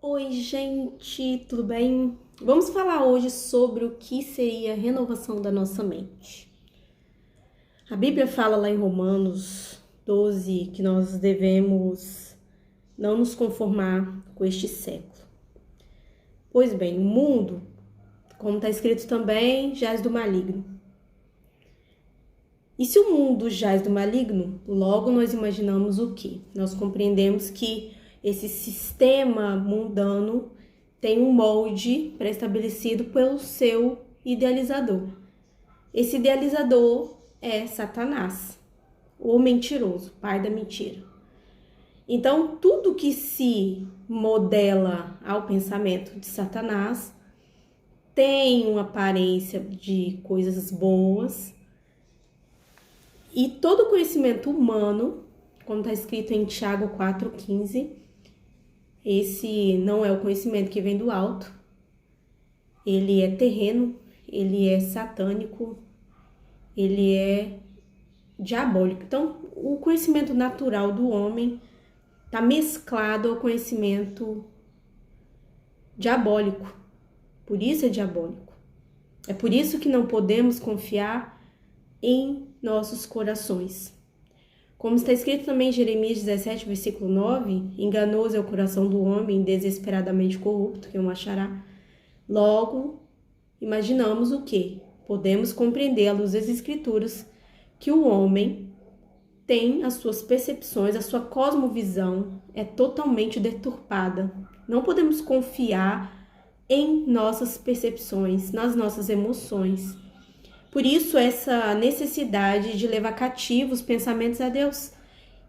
Oi, gente, tudo bem? Vamos falar hoje sobre o que seria a renovação da nossa mente. A Bíblia fala lá em Romanos 12 que nós devemos não nos conformar com este século. Pois bem, o mundo, como está escrito também, jaz do maligno. E se o mundo jaz do maligno, logo nós imaginamos o quê? Nós compreendemos que esse sistema mundano tem um molde pré-estabelecido pelo seu idealizador. Esse idealizador é Satanás, o mentiroso, pai da mentira. Então, tudo que se modela ao pensamento de Satanás tem uma aparência de coisas boas, e todo conhecimento humano, como está escrito em Tiago 4,15, esse não é o conhecimento que vem do alto, ele é terreno, ele é satânico, ele é diabólico. Então, o conhecimento natural do homem está mesclado ao conhecimento diabólico, por isso é diabólico. É por isso que não podemos confiar em nossos corações. Como está escrito também em Jeremias 17, versículo 9, enganoso é o coração do homem, desesperadamente corrupto, que o achará. Logo, imaginamos o quê? Podemos compreender à luz das Escrituras que o homem tem as suas percepções, a sua cosmovisão é totalmente deturpada. Não podemos confiar em nossas percepções, nas nossas emoções. Por isso, essa necessidade de levar cativos pensamentos a Deus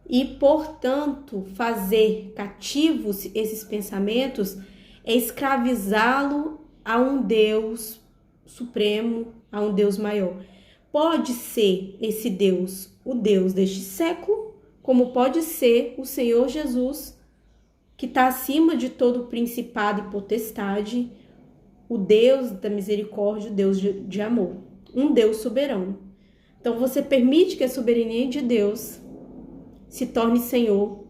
e, portanto, fazer cativos esses pensamentos é escravizá-lo a um Deus supremo, a um Deus maior. Pode ser esse Deus o Deus deste século, como pode ser o Senhor Jesus, que está acima de todo principado e potestade, o Deus da misericórdia, o Deus de amor. Um Deus soberano. Então você permite que a soberania de Deus se torne Senhor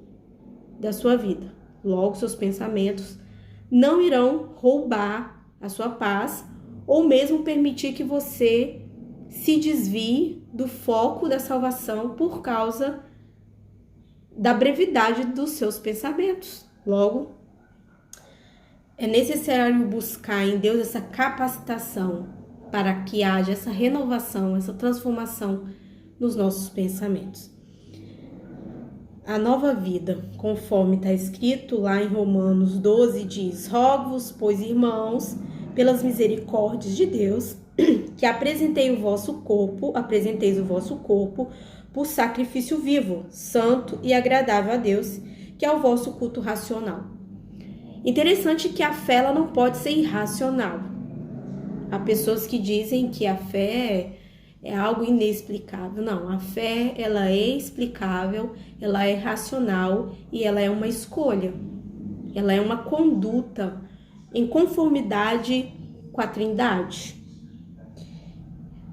da sua vida. Logo, seus pensamentos não irão roubar a sua paz ou mesmo permitir que você se desvie do foco da salvação por causa da brevidade dos seus pensamentos. Logo, é necessário buscar em Deus essa capacitação para que haja essa renovação, essa transformação nos nossos pensamentos. A nova vida, conforme está escrito lá em Romanos 12, diz: rogo-vos, pois, irmãos, pelas misericórdias de Deus, que apresenteis o vosso corpo por sacrifício vivo, santo e agradável a Deus, que é o vosso culto racional. Interessante que a fé ela não pode ser irracional. Há pessoas que dizem que a fé é algo inexplicável. Não, a fé ela é explicável, ela é racional e ela é uma escolha. Ela é uma conduta em conformidade com a Trindade.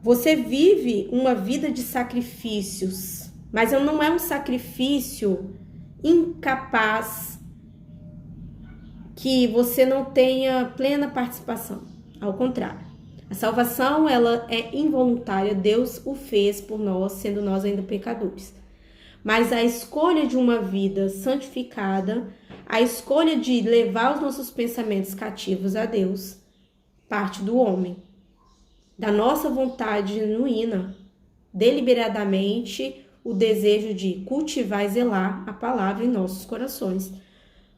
Você vive uma vida de sacrifícios, mas não é um sacrifício incapaz que você não tenha plena participação. Ao contrário, a salvação ela é involuntária, Deus o fez por nós, sendo nós ainda pecadores. Mas a escolha de uma vida santificada, a escolha de levar os nossos pensamentos cativos a Deus, parte do homem, da nossa vontade genuína, deliberadamente, o desejo de cultivar e zelar a palavra em nossos corações.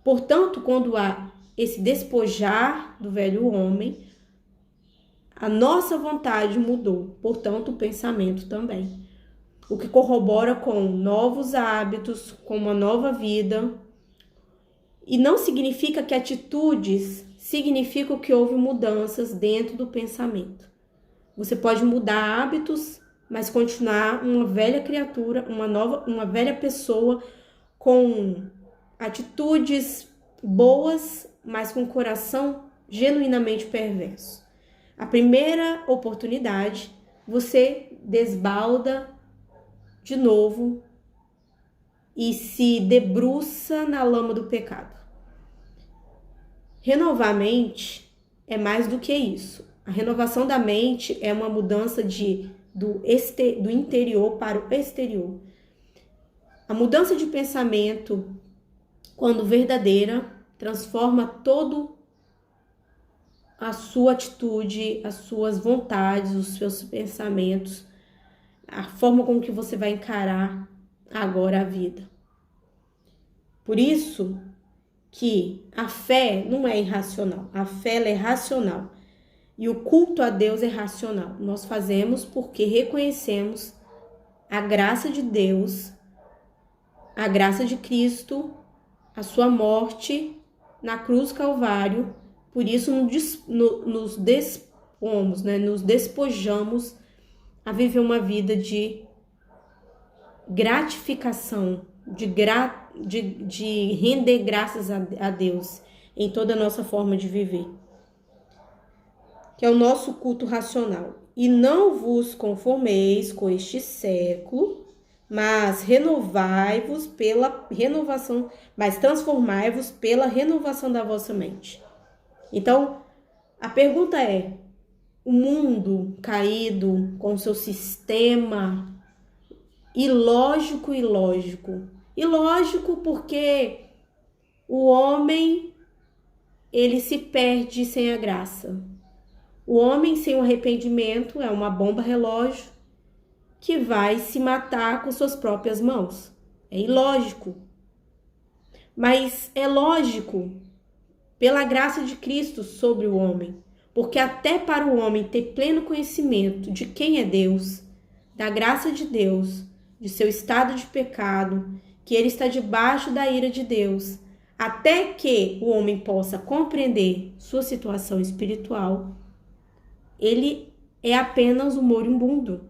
Portanto, quando há esse despojar do velho homem, a nossa vontade mudou, portanto, o pensamento também. O que corrobora com novos hábitos, com uma nova vida. E não significa que atitudes significam que houve mudanças dentro do pensamento. Você pode mudar hábitos, mas continuar uma velha criatura, uma velha pessoa com atitudes boas, mas com coração genuinamente perverso. A primeira oportunidade, você desbalda de novo e se debruça na lama do pecado. Renovar a mente é mais do que isso. A renovação da mente é uma mudança do interior para o exterior. A mudança de pensamento, quando verdadeira, transforma todo a sua atitude, as suas vontades, os seus pensamentos, a forma com que você vai encarar agora a vida. Por isso que a fé não é irracional, a fé ela é racional e o culto a Deus é racional. Nós fazemos porque reconhecemos a graça de Deus, a graça de Cristo, a sua morte na cruz do Calvário. Por isso nos dispomos, nos despojamos a viver uma vida de gratificação, de render graças a Deus em toda a nossa forma de viver, que é o nosso culto racional. E não vos conformeis com este século, mas renovai-vos pela renovação, mas transformai-vos pela renovação da vossa mente. Então, a pergunta é: o mundo caído com seu sistema ilógico, ilógico porque o homem ele se perde sem a graça. O homem sem o arrependimento é uma bomba relógio que vai se matar com suas próprias mãos. É ilógico. Mas é lógico pela graça de Cristo sobre o homem. Porque até para o homem ter pleno conhecimento de quem é Deus, da graça de Deus, de seu estado de pecado, que ele está debaixo da ira de Deus, até que o homem possa compreender sua situação espiritual, ele é apenas um moribundo.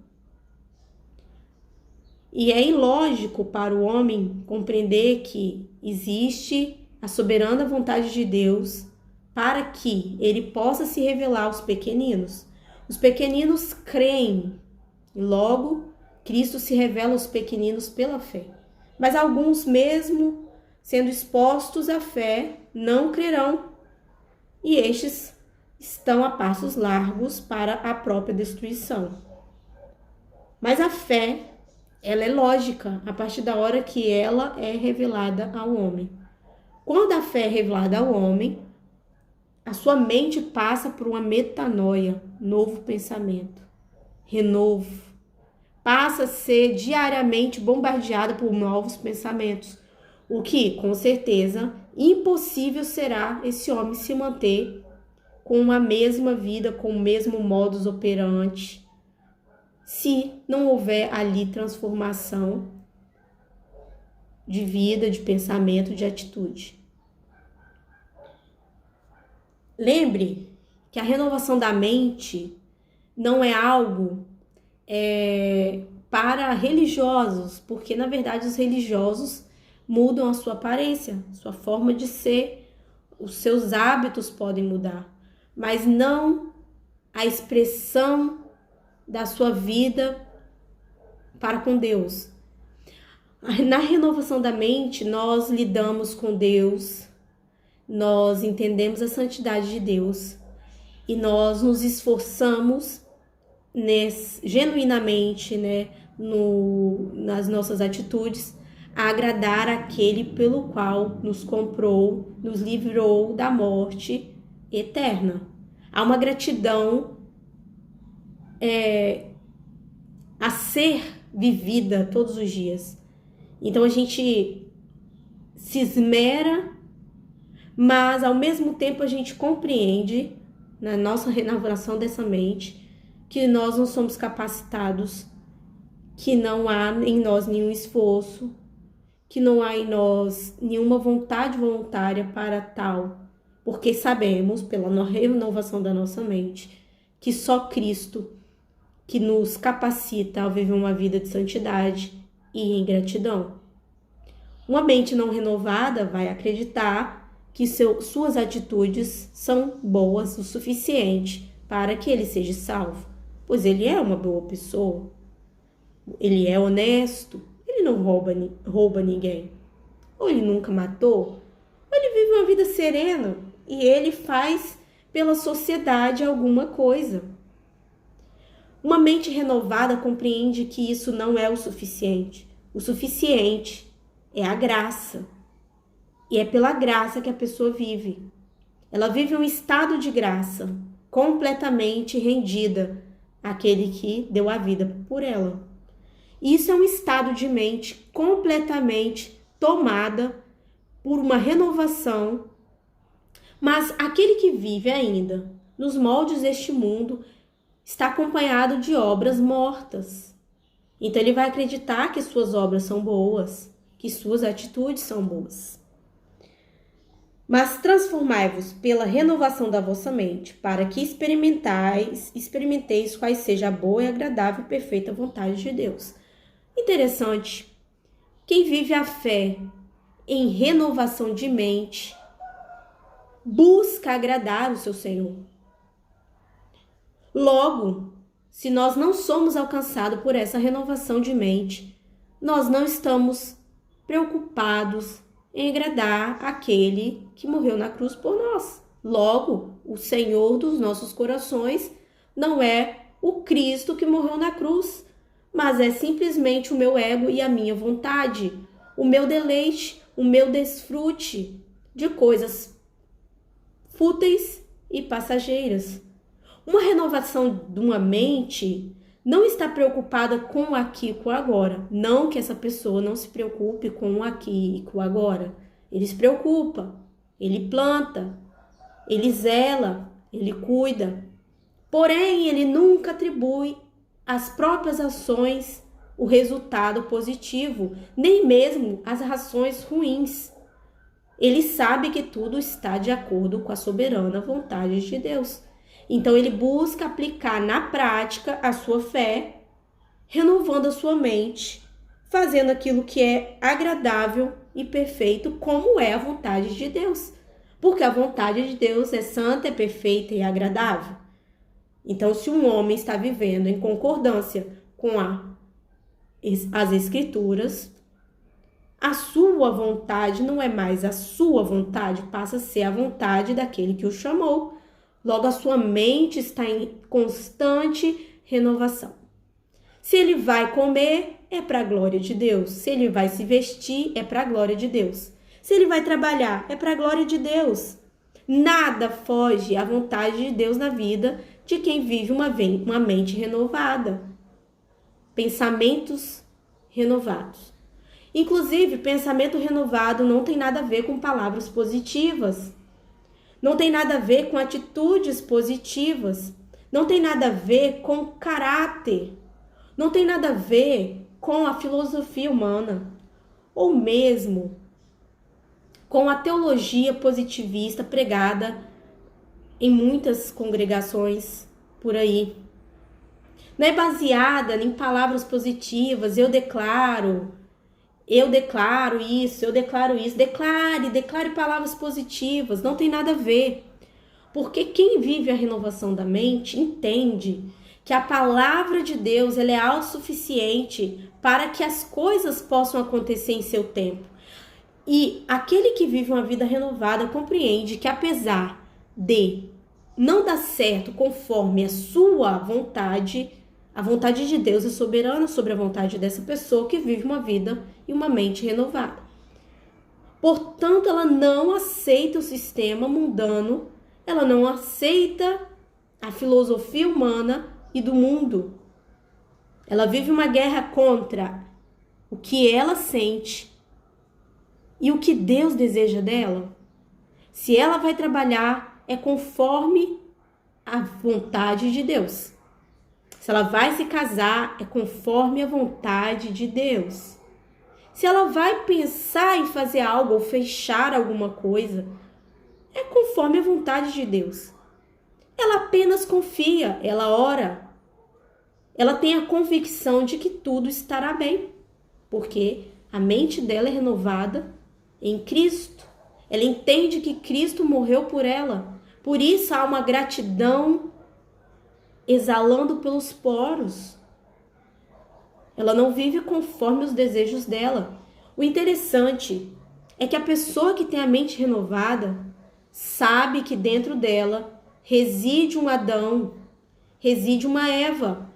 E é ilógico para o homem compreender que existe a soberana vontade de Deus para que ele possa se revelar aos pequeninos. Os pequeninos creem e logo Cristo se revela aos pequeninos pela fé. Mas alguns, mesmo sendo expostos à fé, não crerão e estes estão a passos largos para a própria destruição. Mas a fé, ela é lógica a partir da hora que ela é revelada ao homem. Quando a fé é revelada ao homem, a sua mente passa por uma metanoia, novo pensamento, renovo. Passa a ser diariamente bombardeada por novos pensamentos, o que, com certeza, impossível será esse homem se manter com a mesma vida, com o mesmo modus operandi, se não houver ali transformação de vida, de pensamento, de atitude. Lembre que a renovação da mente não é algo para religiosos, porque na verdade os religiosos mudam a sua aparência, sua forma de ser, os seus hábitos podem mudar, mas não a expressão da sua vida para com Deus. Na renovação da mente, nós lidamos com Deus, nós entendemos a santidade de Deus e nós nos esforçamos genuinamente, nas nossas atitudes, a agradar aquele pelo qual nos comprou, nos livrou da morte eterna. Há uma gratidão a ser vivida todos os dias. Então a gente se esmera, mas ao mesmo tempo a gente compreende, na nossa renovação dessa mente, que nós não somos capacitados, que não há em nós nenhum esforço, que não há em nós nenhuma vontade voluntária para tal, porque sabemos, pela renovação da nossa mente, que só Cristo que nos capacita a viver uma vida de santidade e em gratidão. Uma mente não renovada vai acreditar que suas atitudes são boas o suficiente para que ele seja salvo, pois ele é uma boa pessoa, ele é honesto, ele não rouba ninguém, ou ele nunca matou, ou ele vive uma vida serena e ele faz pela sociedade alguma coisa. Uma mente renovada compreende que isso não é o suficiente. O suficiente é a graça. E é pela graça que a pessoa vive. Ela vive um estado de graça, completamente rendida àquele que deu a vida por ela. Isso é um estado de mente completamente tomada por uma renovação, mas aquele que vive ainda nos moldes deste mundo está acompanhado de obras mortas. Então ele vai acreditar que suas obras são boas, que suas atitudes são boas. Mas transformai-vos pela renovação da vossa mente, para que experimenteis quais seja a boa e agradável e perfeita vontade de Deus. Interessante. Quem vive a fé em renovação de mente busca agradar o seu Senhor. Logo, se nós não somos alcançados por essa renovação de mente, nós não estamos preocupados em agradar aquele que morreu na cruz por nós. Logo, o Senhor dos nossos corações não é o Cristo que morreu na cruz, mas é simplesmente o meu ego e a minha vontade, o meu deleite, o meu desfrute de coisas fúteis e passageiras. Uma renovação de uma mente não está preocupada com o aqui e com o agora. Não que essa pessoa não se preocupe com o aqui e com o agora. Ele se preocupa, ele planta, ele zela, ele cuida. Porém, ele nunca atribui às próprias ações o resultado positivo, nem mesmo as ações ruins. Ele sabe que tudo está de acordo com a soberana vontade de Deus. Então ele busca aplicar na prática a sua fé, renovando a sua mente, fazendo aquilo que é agradável e perfeito, como é a vontade de Deus. Porque a vontade de Deus é santa, é perfeita e agradável. Então, se um homem está vivendo em concordância com as Escrituras, a sua vontade não é mais a sua vontade, passa a ser a vontade daquele que o chamou. Logo, a sua mente está em constante renovação. Se ele vai comer, é para a glória de Deus. Se ele vai se vestir, é para a glória de Deus. Se ele vai trabalhar, é para a glória de Deus. Nada foge à vontade de Deus na vida de quem vive uma mente renovada. Pensamentos renovados. Inclusive, pensamento renovado não tem nada a ver com palavras positivas. Não tem nada a ver com atitudes positivas. Não tem nada a ver com caráter. Não tem nada a ver com a filosofia humana. Ou mesmo com a teologia positivista pregada em muitas congregações por aí. Não é baseada em palavras positivas, eu declaro isso, eu declaro isso. Declare palavras positivas, não tem nada a ver. Porque quem vive a renovação da mente entende que a palavra de Deus ela é autossuficiente para que as coisas possam acontecer em seu tempo. E aquele que vive uma vida renovada compreende que apesar de não dar certo conforme a sua vontade, a vontade de Deus é soberana sobre a vontade dessa pessoa que vive uma vida e uma mente renovada. Portanto, ela não aceita o sistema mundano, ela não aceita a filosofia humana e do mundo. Ela vive uma guerra contra o que ela sente e o que Deus deseja dela. Se ela vai trabalhar, é conforme a vontade de Deus. Se ela vai se casar, é conforme a vontade de Deus. Se ela vai pensar em fazer algo ou fechar alguma coisa, é conforme a vontade de Deus. Ela apenas confia, ela ora. Ela tem a convicção de que tudo estará bem, porque a mente dela é renovada em Cristo. Ela entende que Cristo morreu por ela. Por isso há uma gratidão exalando pelos poros. Ela não vive conforme os desejos dela. O interessante é que a pessoa que tem a mente renovada sabe que dentro dela reside um Adão, reside uma Eva,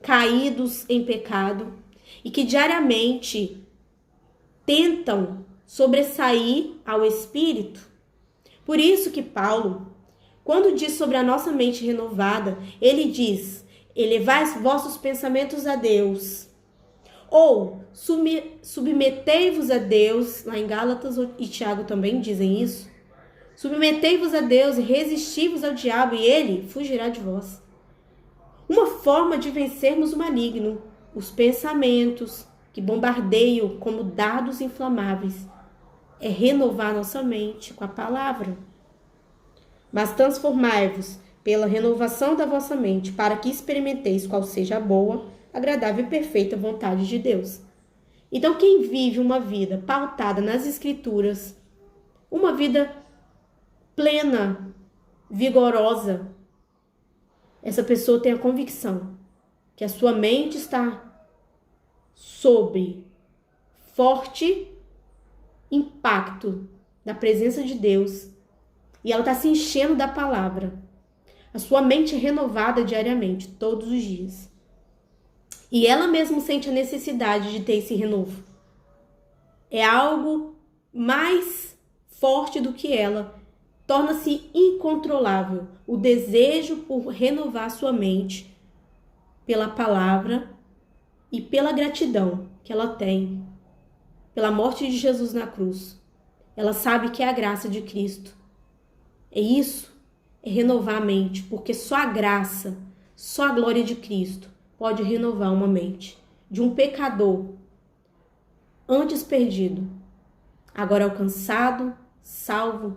caídos em pecado e que diariamente tentam sobressair ao Espírito. Por isso que Paulo, quando diz sobre a nossa mente renovada, ele diz: elevai os vossos pensamentos a Deus. Ou submetei-vos a Deus, lá em Gálatas e Tiago também dizem isso. Submetei-vos a Deus e resisti-vos ao diabo, e ele fugirá de vós. Uma forma de vencermos o maligno, os pensamentos que bombardeiam como dardos inflamáveis, é renovar nossa mente com a palavra. Mas transformai-vos pela renovação da vossa mente, para que experimenteis qual seja a boa, agradável e perfeita vontade de Deus. Então, quem vive uma vida pautada nas Escrituras, uma vida plena, vigorosa, essa pessoa tem a convicção que a sua mente está sob forte impacto da presença de Deus e ela está se enchendo da palavra. A sua mente é renovada diariamente, todos os dias. E ela mesma sente a necessidade de ter esse renovo. É algo mais forte do que ela. Torna-se incontrolável o desejo por renovar sua mente pela palavra e pela gratidão que ela tem pela morte de Jesus na cruz. Ela sabe que é a graça de Cristo. E isso é renovar a mente, porque só a graça, só a glória de Cristo pode renovar uma mente de um pecador antes perdido, agora alcançado, salvo,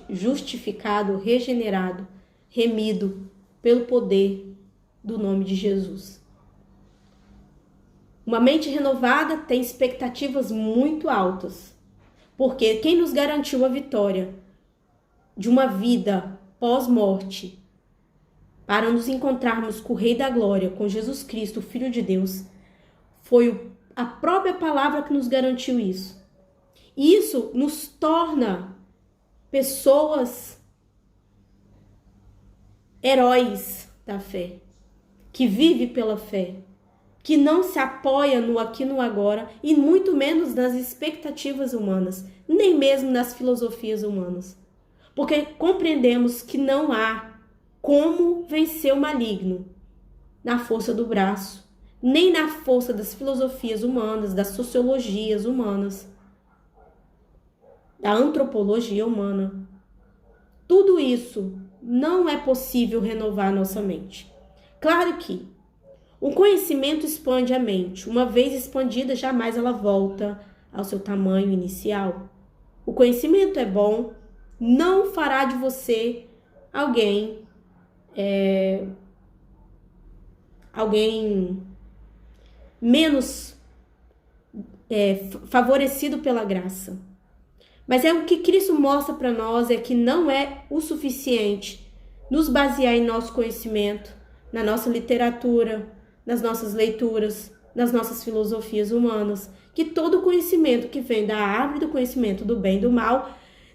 justificado, regenerado, remido pelo poder do nome de Jesus. Uma mente renovada tem expectativas muito altas, porque quem nos garantiu a vitória de uma vida pós-morte, para nos encontrarmos com o Rei da Glória, com Jesus Cristo, o Filho de Deus, foi a própria palavra que nos garantiu isso. E isso nos torna pessoas heróis da fé, que vive pela fé, que não se apoia no aqui e no agora, e muito menos nas expectativas humanas, nem mesmo nas filosofias humanas. Porque compreendemos que não há como vencer o maligno na força do braço, nem na força das filosofias humanas, das sociologias humanas, da antropologia humana. Tudo isso não é possível renovar nossa mente. Claro que o conhecimento expande a mente. Uma vez expandida, jamais ela volta ao seu tamanho inicial. O conhecimento é bom, não fará de você alguém menos favorecido pela graça. Mas o que Cristo mostra para nós é que não é o suficiente nos basear em nosso conhecimento, na nossa literatura, nas nossas leituras, nas nossas filosofias humanas, que todo conhecimento que vem da árvore do conhecimento do bem e do mal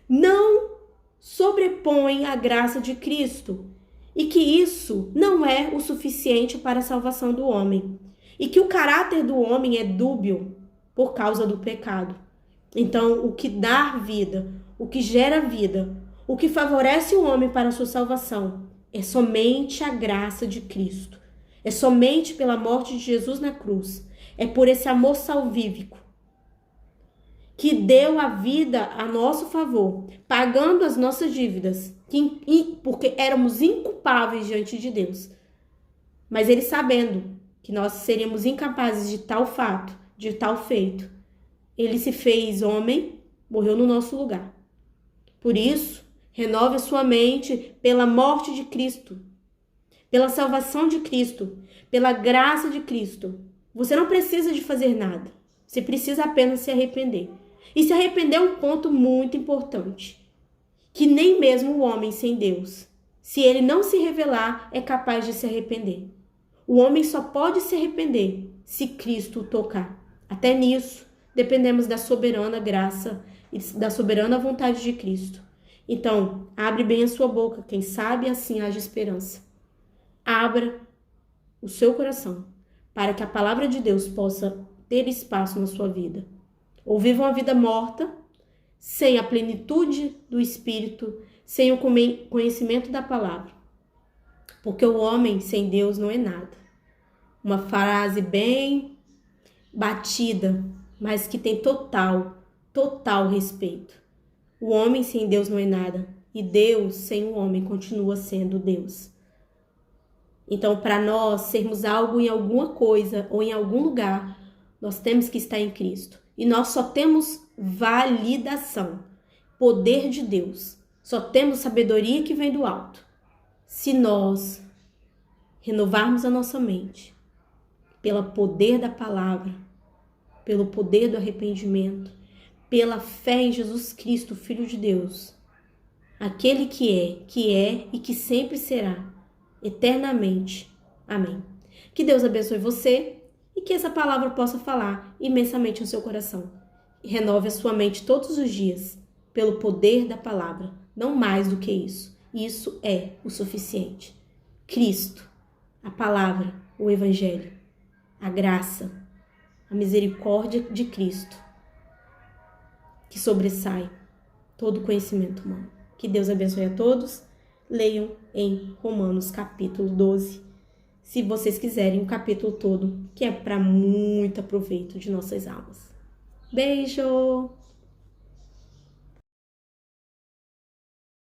não sobrepõe a graça de Cristo, e que isso não é o suficiente para a salvação do homem, e que o caráter do homem é dúbio por causa do pecado. Então, o que dá vida, o que gera vida, o que favorece o homem para a sua salvação é somente a graça de Cristo. É somente pela morte de Jesus na cruz. É por esse amor salvífico que deu a vida a nosso favor, pagando as nossas dívidas, porque éramos inculpáveis diante de Deus. Mas ele, sabendo que nós seríamos incapazes de tal fato, de tal feito, ele se fez homem, morreu no nosso lugar. Por isso, renove a sua mente pela morte de Cristo, pela salvação de Cristo, pela graça de Cristo. Você não precisa de fazer nada. Você precisa apenas se arrepender. E se arrepender é um ponto muito importante, que nem mesmo o homem sem Deus, se ele não se revelar, é capaz de se arrepender. O homem só pode se arrepender se Cristo o tocar. Até nisso, dependemos da soberana graça e da soberana vontade de Cristo. Então, abre bem a sua boca, quem sabe assim haja esperança. Abra o seu coração para que a palavra de Deus possa ter espaço na sua vida. Ou viva uma vida morta, sem a plenitude do Espírito, sem o conhecimento da palavra. Porque o homem sem Deus não é nada. Uma frase bem batida, mas que tem total respeito. O homem sem Deus não é nada. E Deus sem o homem continua sendo Deus. Então, para nós sermos algo em alguma coisa ou em algum lugar, nós temos que estar em Cristo. E nós só temos validação, poder de Deus. Só temos sabedoria que vem do alto. Se nós renovarmos a nossa mente pelo poder da palavra, pelo poder do arrependimento, pela fé em Jesus Cristo, Filho de Deus, aquele que é e que sempre será, eternamente. Amém. Que Deus abençoe você e que essa palavra possa falar imensamente no seu coração. Renove a sua mente todos os dias pelo poder da palavra, não mais do que isso. Isso é o suficiente. Cristo, a palavra, o evangelho, a graça, a misericórdia de Cristo, que sobressai todo conhecimento humano. Que Deus abençoe a todos. Leiam em Romanos capítulo 12, se vocês quiserem o capítulo todo, que é para muito proveito de nossas almas. Beijo!